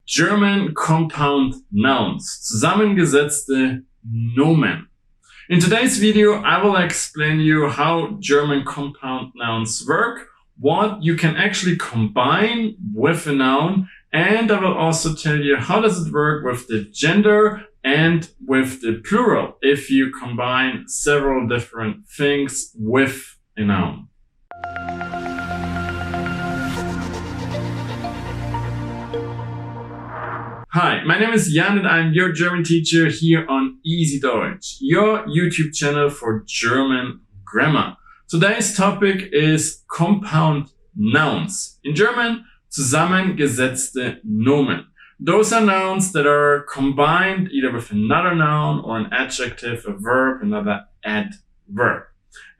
German compound nouns, zusammengesetzte Nomen. In today's video, I will explain you how German compound nouns work, what you can actually combine with a noun, and I will also tell you how does it work with the gender and with the plural if you combine several different things with a noun. Hi, my name is Jan and I'm your German teacher here on EasyDeutsch, your YouTube channel for German grammar. Today's topic is compound nouns. In German, zusammengesetzte Nomen. Those are nouns that are combined either with another noun or an adjective, a verb, another adverb.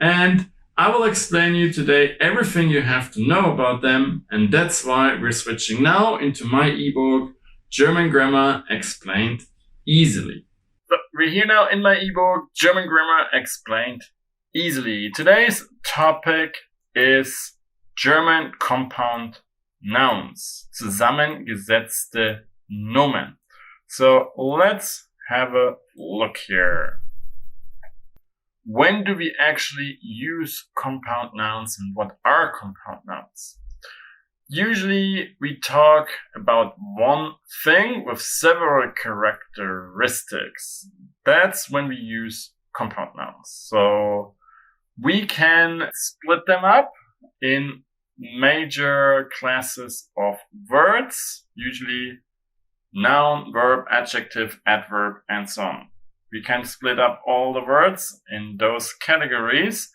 And I will explain you today everything you have to know about them, and that's why we're switching now into my ebook, German Grammar Explained Easily. So we're here now in my ebook, German Grammar Explained Easily. Today's topic is German compound nouns, zusammengesetzte Nomen. So let's have a look here. When do we actually use compound nouns and what are compound nouns? Usually we talk about one thing with several characteristics. That's when we use compound nouns. So we can split them up in major classes of words, usually noun, verb, adjective, adverb, and so on. We can split up all the words in those categories,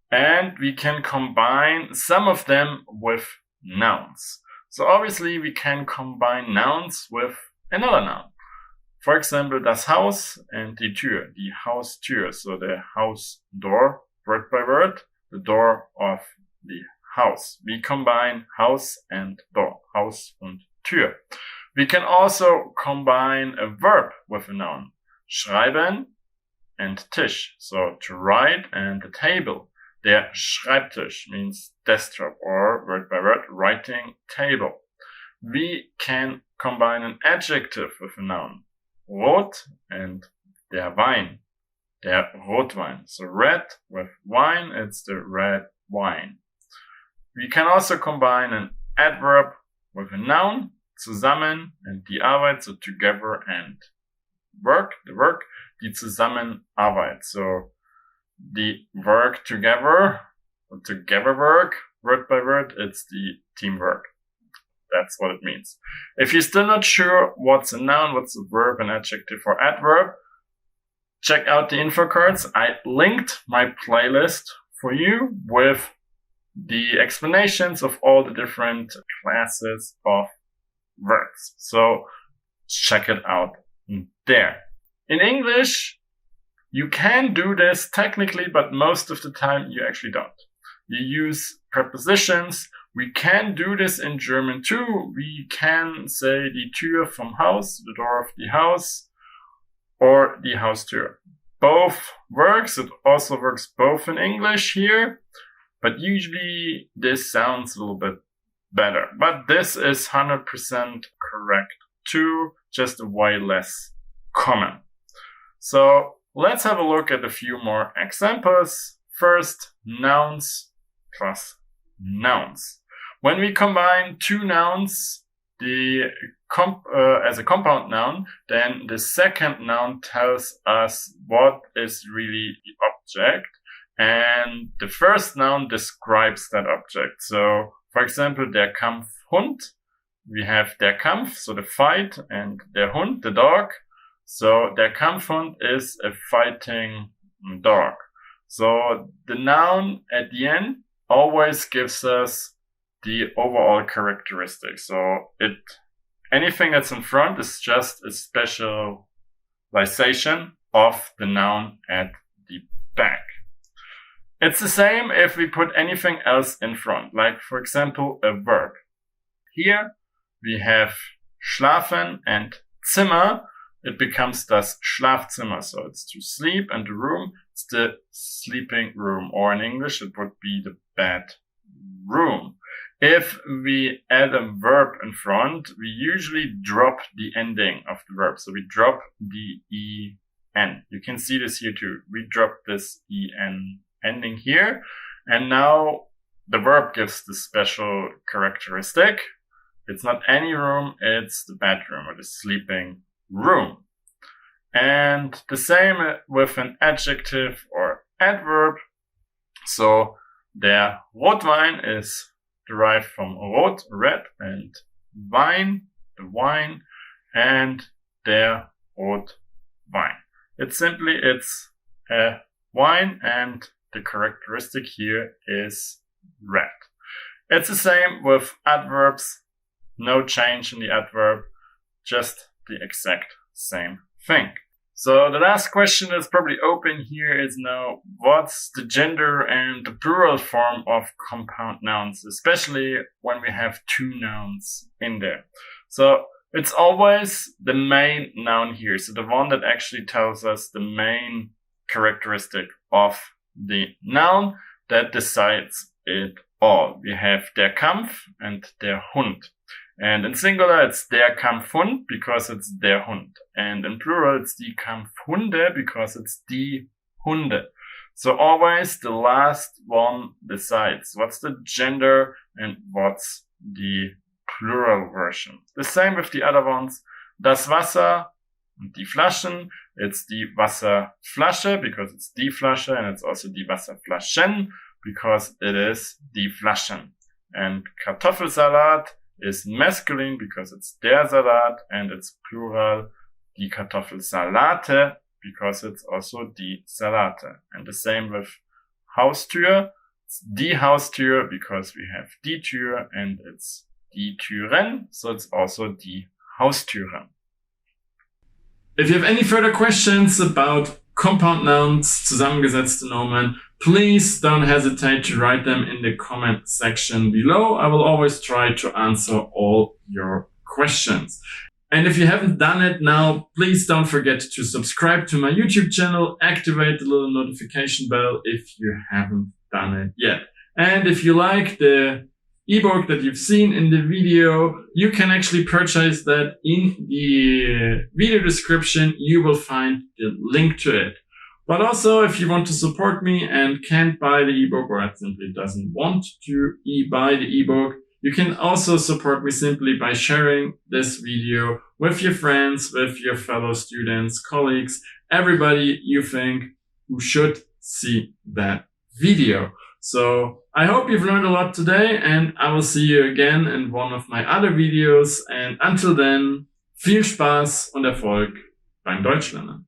and we can combine some of them with nouns. So obviously we can combine nouns with another noun. For example, das Haus and die Tür, die Haustür. So the house door, word by word, the door of the house. We combine house and door, Haus und Tür. We can also combine a verb with a noun. Schreiben and Tisch. So to write and the table. Der Schreibtisch means desktop or word by word writing table. We can combine an adjective with a noun. Rot and der Wein. Der Rotwein. So red with wine, it's the red wine. We can also combine an adverb with a noun. Zusammen and die Arbeit, so together, and work, the work, die Zusammenarbeit. So the work together, or together work, word by word, it's the teamwork. That's what it means. If you're still not sure what's a noun, what's a verb, an adjective, or adverb, check out the info cards. I linked my playlist for you with the explanations of all the different classes of verbs. So check it out there. In English, you can do this technically, but most of the time you actually don't. You use prepositions. We can do this in German too. We can say die Tür vom Haus, the door of the house, or die Haustür. Both works. It also works both in English here, but usually this sounds a little bit better. But this is 100% correct too, just way less common. So let's have a look at a few more examples. First, nouns plus nouns. When we combine two nouns as a compound noun, then the second noun tells us what is really the object, and the first noun describes that object. So, for example, der Kampfhund, we have der Kampf, so the fight, and der Hund, the dog. So der Kampfhund is a fighting dog. So the noun at the end always gives us the overall characteristics. So anything that's in front is just a specialization of the noun at the back. It's the same if we put anything else in front, like for example a verb. Here we have schlafen and Zimmer. It becomes das Schlafzimmer, so it's to sleep, and the room, it's the sleeping room, or in English it would be the bedroom. If we add a verb in front, we usually drop the ending of the verb. So we drop the en. You can see this here too. We drop this en ending here. And now the verb gives the special characteristic. It's not any room, it's the bedroom or the sleeping room. And the same with an adjective or adverb. So der Rotwein is derived from rot, red, and Wein, the wine, and der Rotwein. It's a wine, and the characteristic here is red. It's the same with adverbs. No change in the adverb, just the exact same thing. So the last question that's probably open here is now, what's the gender and the plural form of compound nouns, especially when we have two nouns in there? So it's always the main noun here. So the one that actually tells us the main characteristic of the noun that decides it all. We have der Kampf and der Hund. And in singular, it's der Kampfhund because it's der Hund. And in plural, it's die Kampfhunde because it's die Hunde. So always the last one decides what's the gender and what's the plural version. The same with the other ones. Das Wasser and die Flaschen. It's die Wasserflasche because it's die Flasche, and it's also die Wasserflaschen because it is die Flaschen. And Kartoffelsalat is masculine because it's der Salat, and it's plural die Kartoffelsalate because it's also die Salate. And the same with Haustür. It's die Haustür because we have die Tür, and it's die Türen, so it's also die Haustüren. If you have any further questions about compound nouns, zusammengesetzte Nomen, please don't hesitate to write them in the comment section below. I will always try to answer all your questions. And if you haven't done it now, please don't forget to subscribe to my YouTube channel, activate the little notification bell if you haven't done it yet. And if you like the ebook that you've seen in the video, you can actually purchase that in the video description. You will find the link to it. But also, if you want to support me and can't buy the ebook, or simply doesn't want to buy the ebook, you can also support me simply by sharing this video with your friends, with your fellow students, colleagues, everybody you think who should see that video. So I hope you've learned a lot today, and I will see you again in one of my other videos. And until then, viel Spaß und Erfolg beim Deutschlernen.